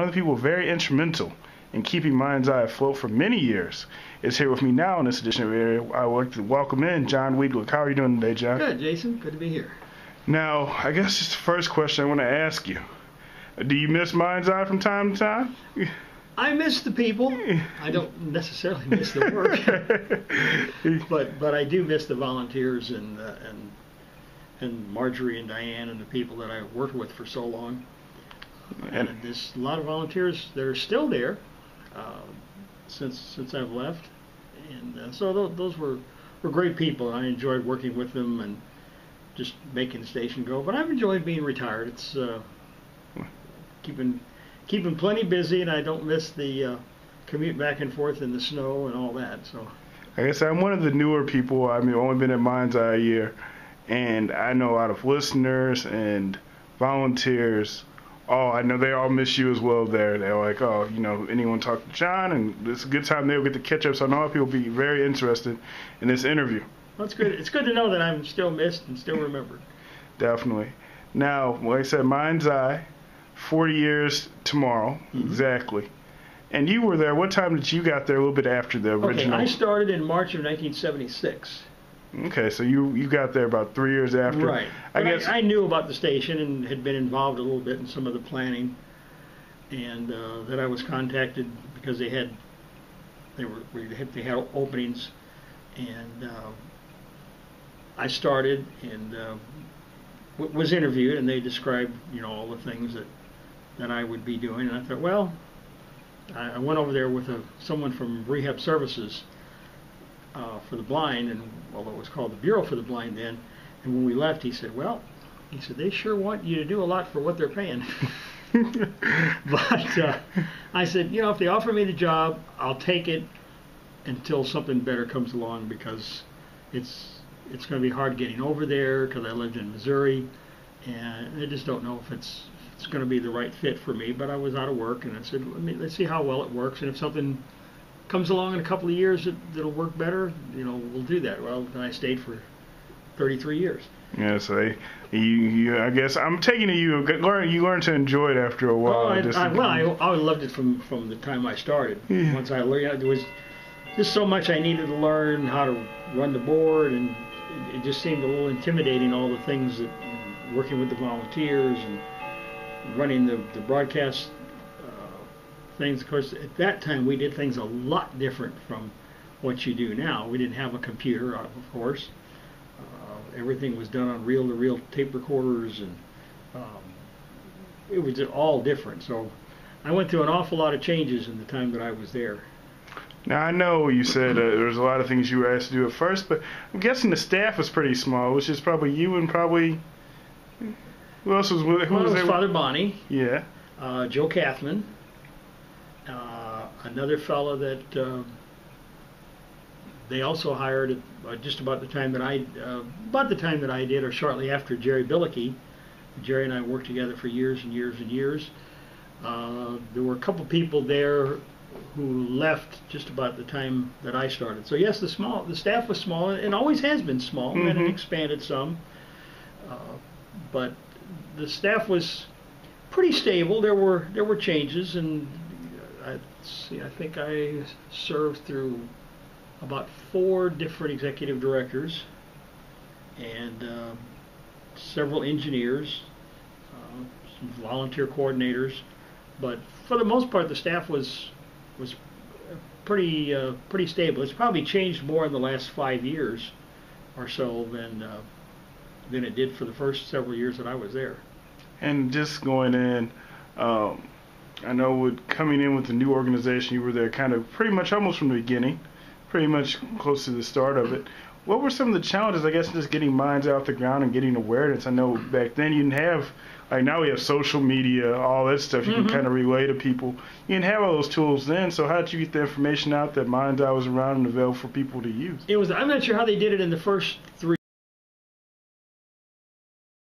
One of the people very instrumental in keeping MindsEye afloat for many years is here with me now in this edition of area. I would like to welcome in John Weidlich. How are you doing today, John? Good, Jason. Good to be here. Now, I guess just the first question I want to ask you. Do you miss MindsEye from time to time? I miss the people. I don't necessarily miss the work, but I do miss the volunteers and Marjorie and Diane and the people that I worked with for so long. And there's a lot of volunteers that are still there since I've left, and so those were great people. I enjoyed working with them and just making the station go. But I've enjoyed being retired. It's keeping plenty busy, and I don't miss the commute back and forth in the snow and all that. So I guess I'm one of the newer people. I mean, I've only been at MindsEye a year, and I know a lot of listeners and volunteers. Oh, I know they all miss you as well there. They're like, oh, you know, anyone talk to John? And it's a good time they'll get to catch up. So I know people will be very interested in this interview. Well, that's good. It's good to know that I'm still missed and still remembered. Definitely. Now, like I said, MindsEye, 40 years tomorrow, exactly. And you were there. What time did you got there? A little bit after the original. Okay, I started in March of 1976. Okay, so you got there about 3 years after. Right. I knew about the station and had been involved a little bit in some of the planning, and that I was contacted because they had openings, and I started and was interviewed, and they described all the things that I would be doing, and I thought, well, I went over there with someone from Rehab Services for the blind, and although it was called the Bureau for the Blind then, and when we left, he said, they sure want you to do a lot for what they're paying. But I said, if they offer me the job, I'll take it until something better comes along, because it's going to be hard getting over there, because I lived in Missouri, and I just don't know if it's going to be the right fit for me. But I was out of work, and I said, let's see how well it works, and if something comes along in a couple of years that'll work better, we'll do that. Well, then I stayed for 33 years. Yeah, so I guess I'm taking it you learned to enjoy it after a while. I loved it from the time I started. Yeah. Once I learned, there was just so much I needed to learn how to run the board, and it just seemed a little intimidating, all the things that working with the volunteers and running the broadcast things. Of course, at that time we did things a lot different from what you do now. We didn't have a computer, of course. Everything was done on reel-to-reel tape recorders, and it was all different. So I went through an awful lot of changes in the time that I was there. Now, I know you said there was a lot of things you were asked to do at first, but I'm guessing the staff was pretty small, which is probably you and probably... Who else was with? Who was there? Father Bonnie. Yeah. Joe Kathman. Another fellow that they also hired just about the time that I did, or shortly after, Jerry Billicky. Jerry and I worked together for years and years and years. There were a couple people there who left just about the time that I started. So yes, the staff was small, and always has been small, and then it expanded some. But the staff was pretty stable. There were changes, and I think I served through about 4 different executive directors and several engineers, some volunteer coordinators. But for the most part, the staff was pretty stable. It's probably changed more in the last 5 years or so than it did for the first several years that I was there. And just going in, I know coming in with the new organization, you were there kind of pretty much almost from the beginning, pretty much close to the start of it. What were some of the challenges, I guess, just getting MindsEye off the ground and getting awareness? I know back then you didn't have, like now we have social media, all that stuff you can kind of relay to people. You didn't have all those tools then, so how did you get the information out that MindsEye was around and available for people to use? I'm not sure how they did it in the first 3